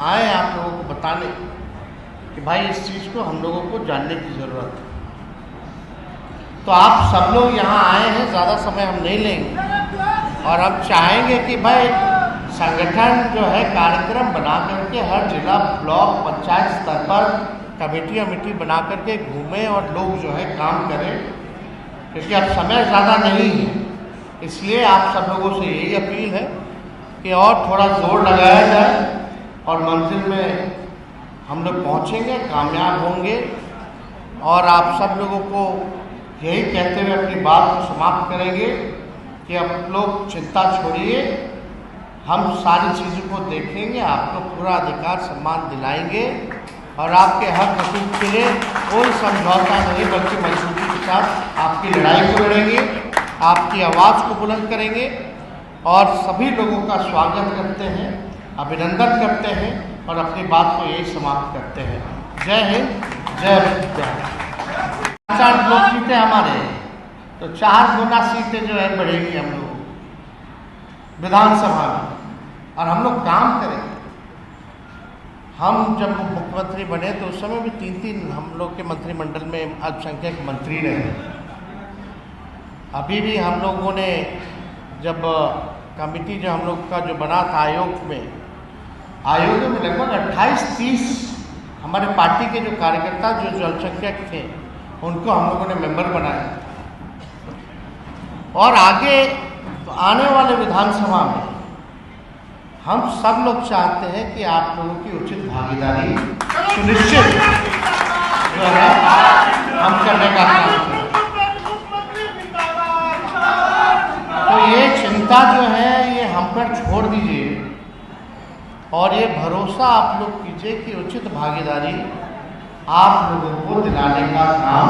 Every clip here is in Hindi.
आए आप लोगों को बताने कि भाई इस चीज़ को हम लोगों को जानने की ज़रूरत है। तो आप सब लोग यहाँ आए हैं, ज़्यादा समय हम नहीं लेंगे और हम चाहेंगे कि भाई संगठन जो है कार्यक्रम बना करके हर जिला ब्लॉक पंचायत स्तर पर कमेटी बना करके घूमें और लोग जो है काम करें, क्योंकि अब समय ज़्यादा नहीं है। इसलिए आप सब लोगों से यही अपील है कि और थोड़ा जोर लगाया जाए और मंजिल में हम लोग पहुँचेंगे, कामयाब होंगे। और आप सब लोगों को यही कहते हुए अपनी बात को समाप्त करेंगे कि आप लोग चिंता छोड़िए, हम सारी चीज़ों को देखेंगे, आपको पूरा अधिकार सम्मान दिलाएंगे और आपके हक हकूक़ के लिए कोई समझौता नहीं बल्कि मजबूती के साथ आपकी लड़ाई को लड़ेंगे, आपकी आवाज़ को बुलंद करेंगे और सभी लोगों का स्वागत करते हैं, अभिनंदन करते हैं और अपनी बात को यही समाप्त करते हैं। जय हिंद, जय भारत। 4 ब्लॉक सीटें हमारे, तो 4 गुना सीटें जो है बढ़ेगी हम लोग विधानसभा में और हम लोग काम करेंगे। हम जब मुख्यमंत्री बने तो उस समय भी 3 हम लोग के मंत्रिमंडल में अल्पसंख्यक मंत्री रहे। अभी भी हम लोगों ने जब कमेटी जो हम लोग का जो बना था आयोग में लगभग 28-30 हमारे पार्टी के जो कार्यकर्ता जो अल्पसंख्यक थे उनको हम लोगों ने मेंबर बनाया और आगे तो आने वाले विधानसभा में हम सब लोग चाहते हैं कि आप लोगों की उचित भागीदारी सुनिश्चित जो है हम करने का काम करें। तो ये चिंता जो है ये हम पर छोड़ दीजिए और ये भरोसा आप लोग कीजिए कि उचित भागीदारी आप लोगों को दिलाने का काम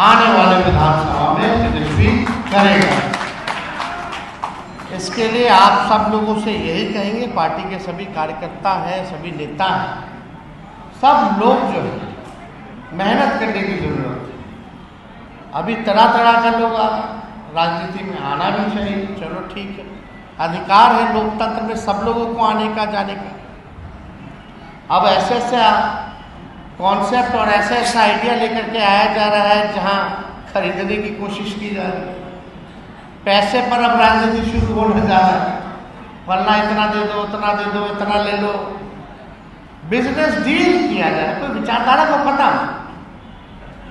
आने वाले विधानसभा में तेजस्वी करेगा। इसके लिए आप सब लोगों से यही कहेंगे, पार्टी के सभी कार्यकर्ता हैं, सभी नेता हैं, सब लोग जो है मेहनत करने की ज़रूरत है। अभी तरह का लोग राजनीति में आना भी चाहिए, चलो ठीक है, अधिकार है लोकतंत्र में सब लोगों को आने का जाने का। अब ऐसे कॉन्सेप्ट और ऐसा आइडिया लेकर के आया जा रहा है जहां खरीदने की कोशिश की जा रही है। पैसे पर अब राजनीति शुरू होने जा रहा है, वरना इतना दे दो, उतना दे दो, इतना ले लो, बिजनेस डील किया जाए। कोई विचारधारा को खत्म,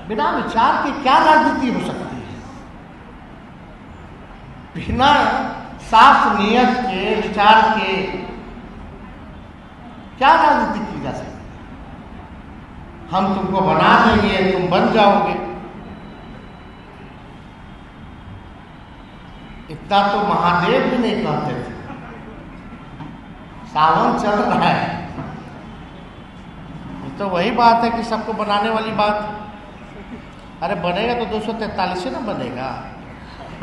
बिना विचार के क्या राजनीति हो सकती है? बिना साफ नियत के, विचार के क्या राजनीति की जा सकती है? हम तुमको बना देंगे, तुम बन जाओगे, इतना तो महादेव भी नहीं कहते थे। सावन चल रहा है, तो वही बात है कि सबको बनाने वाली बात। अरे बनेगा तो 243 से ना बनेगा,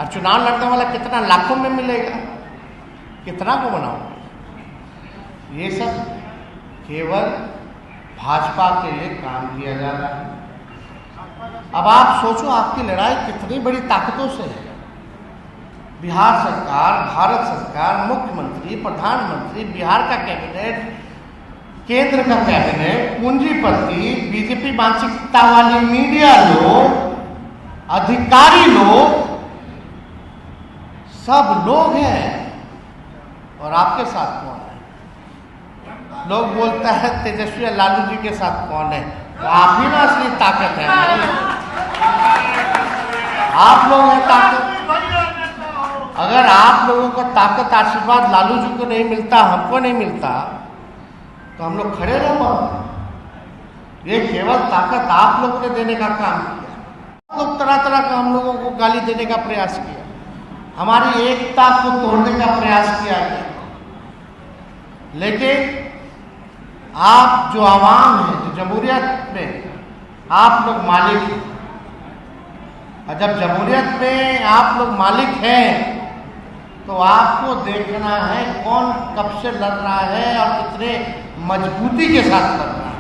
और चुनाव लड़ने वाला कितना लाखों में मिलेगा, कितना को बनाओगे? ये सब केवल भाजपा के लिए काम किया जा रहा है। अब आप सोचो आपकी लड़ाई कितनी बड़ी ताकतों से है। बिहार सरकार, भारत सरकार, मुख्यमंत्री, प्रधानमंत्री, बिहार का कैबिनेट, केंद्र का कैबिनेट, पूंजीपति, बीजेपी मानसिकता वाली मीडिया लोग, अधिकारी लोग, सब लोग हैं। और आपके साथ कौन है? लोग बोलता है तेजस्वी लालू जी के साथ कौन है? तो आप ही ना असली ताकत है, आप लोग हैं ताकत। अगर आप लोगों को ताकत आशीर्वाद लालू जी को नहीं मिलता, हमको नहीं मिलता, तो हम लोग खड़े रह पाते। ये केवल ताकत आप लोगों ने देने का काम किया। लोग तरह का हम लोगों को गाली देने का प्रयास किया, हमारी एकता को तोड़ने का प्रयास किया गया। लेकिन आप जो आवाम है, जो जमहूरियत में आप लोग मालिक हैं, और जब जमहूरियत में आप लोग मालिक हैं तो आपको देखना है कौन कब से लड़ रहा है और कितने मजबूती के साथ लड़ रहा है।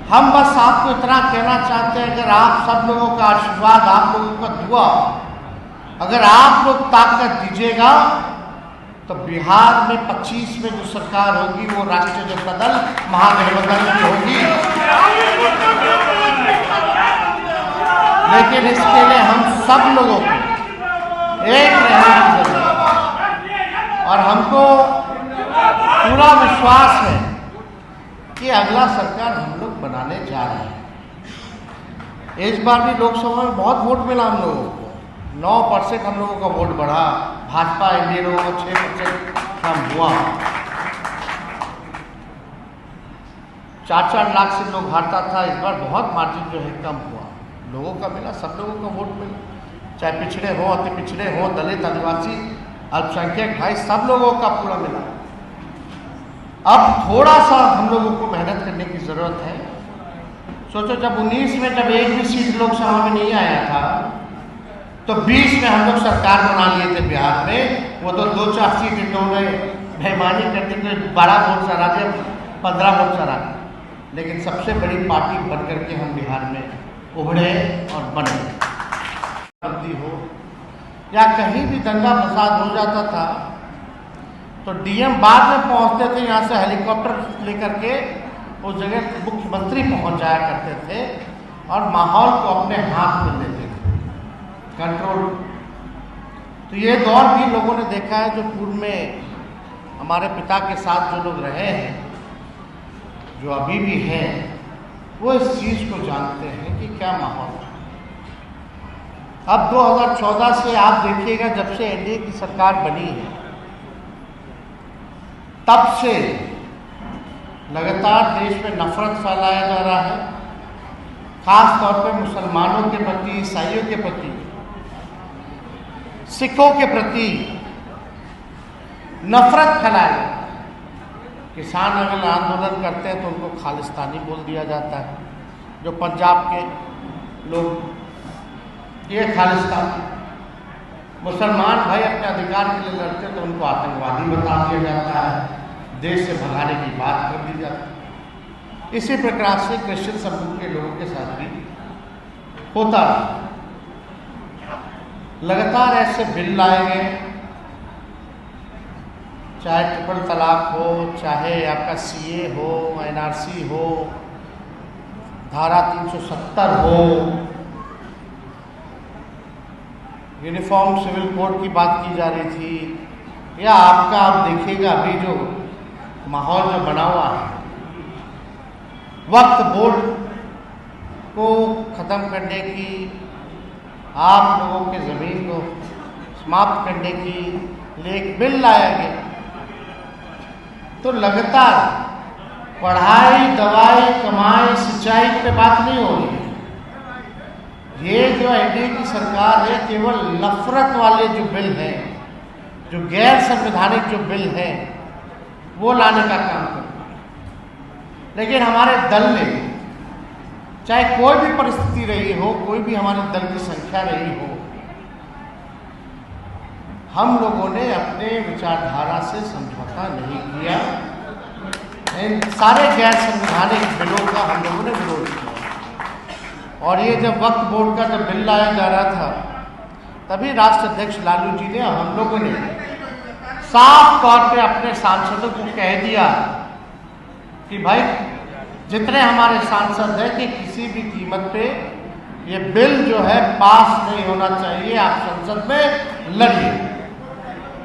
हम बस आपको इतना कहना चाहते हैं, अगर आप सब लोगों का आशीर्वाद, आप लोगों का दुआ, अगर आप लोग ताकत दीजिएगा तो बिहार में 25 में जो सरकार होगी वो राष्ट्रीय जनता दल महागठबंधन की होगी। लेकिन इसके लिए हम सब लोगों को एक रहने की जरूरत है और हमको पूरा विश्वास है कि अगला सरकार हम लोग बनाने जा रहे हैं। इस बार भी लोकसभा में बहुत वोट मिला हम लोगों को, 9% हम लोगों का वोट बढ़ा, भाजपा इंडियनों को 6% कम हुआ। 4-4 लाख से लोग हारता था, इस बार बहुत मार्जिन जो है कम हुआ, लोगों का मिला, सब लोगों का वोट मिला, चाहे पिछड़े हो, अति पिछड़े हो, दलित, आदिवासी, अल्पसंख्यक भाई, सब लोगों का पूरा मिला। अब थोड़ा सा हम लोगों को मेहनत करने की जरूरत है। सोचो जब 19 में जब एक भी सीट लोकसभा में नहीं आया था तो 20 में हम लोग सरकार बना लिए थे बिहार में। वो तो 2-4 सीट इन्होंने बेईमानी करते हुए 12 वोट से हरा दिया, 15 वोट से हरा। लेकिन सबसे बड़ी पार्टी बन करके हम बिहार में उभरे और बने। हो या कहीं भी दंगा फसाद हो जाता था तो डीएम बाद में पहुंचते थे, यहाँ से हेलीकॉप्टर लेकर के उस जगह मुख्यमंत्री पहुंच जाया करते थे और माहौल को अपने हाथ में लेते थे, कंट्रोल। तो ये दौर भी लोगों ने देखा है, जो पूर्व में हमारे पिता के साथ जो लोग रहे हैं, जो अभी भी हैं, वो इस चीज़ को जानते हैं कि क्या माहौल है। अब 2014 से आप देखिएगा, जब से एनडीए की सरकार बनी है तब से लगातार देश में नफरत फैलाया जा रहा है, खास तौर पे मुसलमानों के प्रति, ईसाइयों के प्रति, सिखों के प्रति नफरत फैलाया। किसान अगर आंदोलन करते हैं तो उनको खालिस्तानी बोल दिया जाता है। जो पंजाब के लोग, ये खालिस्तान। मुसलमान भाई अपने अधिकार के लिए लड़ते तो उनको आतंकवादी बता दिया जाता है, देश से भगाने की बात कर दी जाती है। इसी प्रकार से क्रिश्चियन समूह के लोगों के साथ भी होता है। लगातार ऐसे बिल लाए गए, चाहे ट्रिपल तलाक हो, चाहे आपका सीए हो, एनआरसी हो, धारा 370 हो, यूनिफॉर्म सिविल कोड की बात की जा रही थी, या आपका आप देखिएगा अभी जो माहौल जो बना हुआ है, वक्फ बोर्ड को ख़त्म करने की, आप लोगों के ज़मीन को समाप्त करने की लिए एक बिल लाया गया। तो लगातार पढ़ाई, दवाई, कमाई, सिंचाई पे बात नहीं हो रही। ये जो एनडीए की सरकार है, केवल नफरत वाले जो बिल हैं, जो गैर संवैधानिक जो बिल हैं, वो लाने का काम करता है। लेकिन हमारे दल ने, चाहे कोई भी परिस्थिति रही हो, कोई भी हमारे दल की संख्या रही हो, हम लोगों ने अपने विचारधारा से समझौता नहीं किया। इन सारे गैर संवैधानिक बिलों का हम लोगों ने विरोध किया। और ये जब वक्फ बोर्ड का जब बिल लाया जा रहा था, तभी राष्ट्र अध्यक्ष लालू जी ने, हम लोगों ने साफ तौर पे अपने सांसदों को कह दिया कि भाई जितने हमारे सांसद हैं कि किसी भी कीमत पे ये बिल जो है पास नहीं होना चाहिए, आप संसद में लड़िए।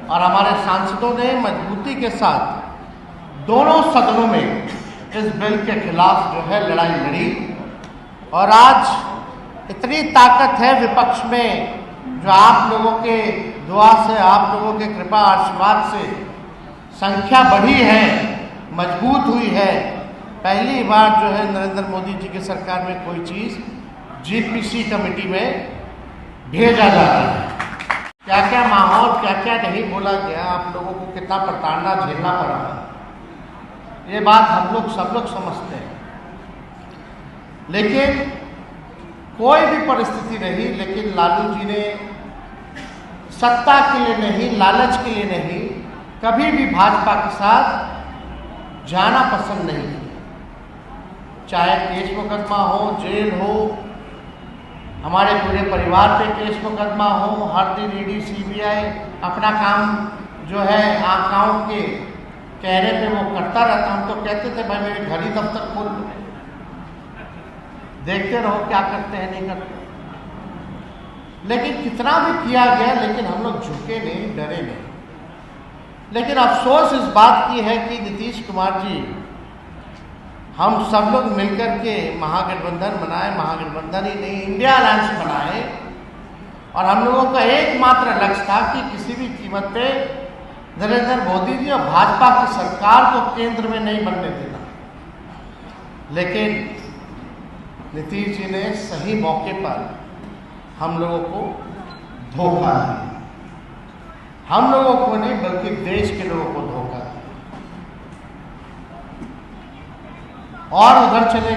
और हमारे सांसदों ने मजबूती के साथ दोनों सदनों में इस बिल के खिलाफ जो है लड़ाई लड़ी। और आज इतनी ताकत है विपक्ष में, जो आप लोगों के दुआ से, आप लोगों के कृपा आशीर्वाद से संख्या बढ़ी है, मजबूत हुई है। पहली बार जो है नरेंद्र मोदी जी की सरकार में कोई चीज़ जीपीसी कमेटी में भेजा जा रहा है। क्या क्या माहौल, क्या क्या नहीं बोला गया, आप लोगों को कितना प्रताड़ना झेलना पड़ा, ये बात हम लोग सब लोग समझते हैं। लेकिन कोई भी परिस्थिति रही, लेकिन लालू जी ने सत्ता के लिए नहीं, लालच के लिए नहीं, कभी भी भाजपा के साथ जाना पसंद नहीं किया। चाहे केस मुकदमा हो, जेल हो, हमारे पूरे परिवार पे केस मुकदमा हो, हर दिन ईडी सीबीआई अपना काम जो है आकाओं के कहने पे वो करता रहता। हम तो कहते थे भाई मेरे घर ही दफ्तर खोल लो, देखते रहो क्या करते हैं नहीं करते। लेकिन कितना भी किया गया, लेकिन हम लोग झुके नहीं, डरे नहीं। लेकिन अफसोस इस बात की है कि नीतीश कुमार जी, हम सब लोग मिलकर के महागठबंधन बनाए, महागठबंधन ही नहीं इंडिया अलायंस बनाए, और हम लोगों का एकमात्र लक्ष्य था कि किसी भी कीमत पे नरेंद्र मोदी जी और भाजपा की सरकार को केंद्र में नहीं बनने देना। लेकिन नीतीश जी ने सही मौके पर हम लोगों को धोखा दिया। हम लोगों को नहीं बल्कि देश के लोगों को धोखा दिया, और उधर चले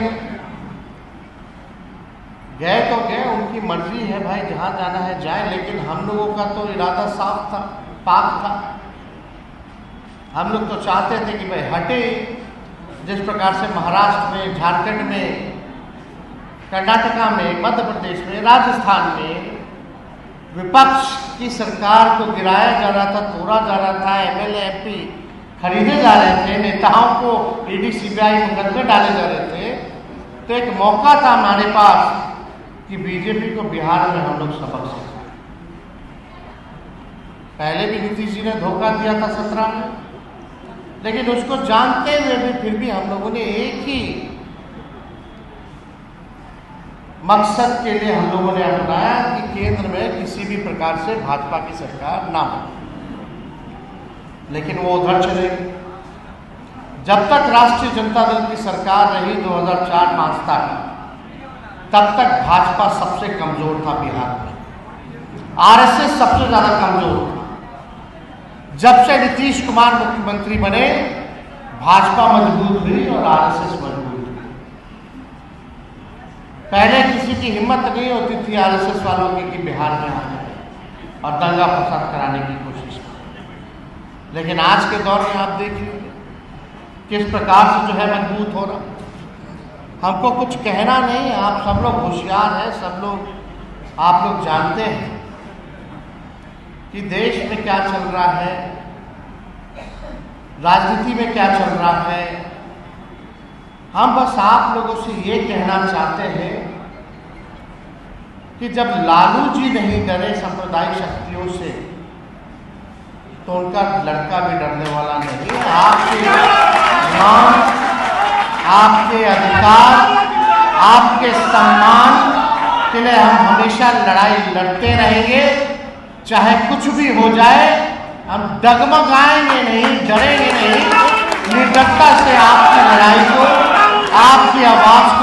गए तो गए, उनकी मर्जी है भाई, जहां जाना है जाए। लेकिन हम लोगों का तो इरादा साफ था, पाक था। हम लोग तो चाहते थे कि भाई हटे। जिस प्रकार से महाराष्ट्र में, झारखंड में, कर्नाटका में, मध्य प्रदेश में, राजस्थान में विपक्ष की सरकार को गिराया जा रहा था, तोड़ा जा रहा था, एमएलए एमपी खरीदे जा रहे थे, नेताओं को ईडी सीबीआई मुकदमे डाले जा रहे थे, तो एक मौका था हमारे पास कि बीजेपी को बिहार में हम लोग सबक सीखें। पहले भी नीतीश जी ने धोखा दिया था 17 में, लेकिन उसको जानते हुए भी फिर भी हम लोगों ने एक ही मकसद के लिए हम लोगों ने अपनाया कि केंद्र में किसी भी प्रकार से भाजपा की सरकार ना हो। लेकिन वो उधर चले गए। जब तक राष्ट्रीय जनता दल की सरकार रही 2004 मार्च तक, तब तक भाजपा सबसे कमजोर था बिहार में, आरएसएस सबसे ज्यादा कमजोर था। जब से नीतीश कुमार मुख्यमंत्री बने, भाजपा मजबूत हुई और आरएसएस मजबूत हुई। पहले किसी की हिम्मत नहीं होती थी आरएसएस वालों की कि बिहार में आने और दंगा फसाद कराने की कोशिश की। लेकिन आज के दौर में आप देख लीजिए किस प्रकार से जो है मजबूत हो रहा। हमको कुछ कहना नहीं, आप सब लोग होशियार हैं, सब लोग आप लोग जानते हैं कि देश में क्या चल रहा है, राजनीति में क्या चल रहा है। हम बस आप लोगों से ये कहना चाहते हैं कि जब लालू जी नहीं डरे सांप्रदायिक शक्तियों से, तो उनका लड़का भी डरने वाला नहीं। आपके मान, आपके अधिकार, आपके सम्मान के लिए हम हमेशा लड़ाई लड़ते रहेंगे, चाहे कुछ भी हो जाए। हम डगमगाएंगे नहीं, डरेंगे नहीं, निर्भरता से आपकी लड़ाई को, आपकी आवाज को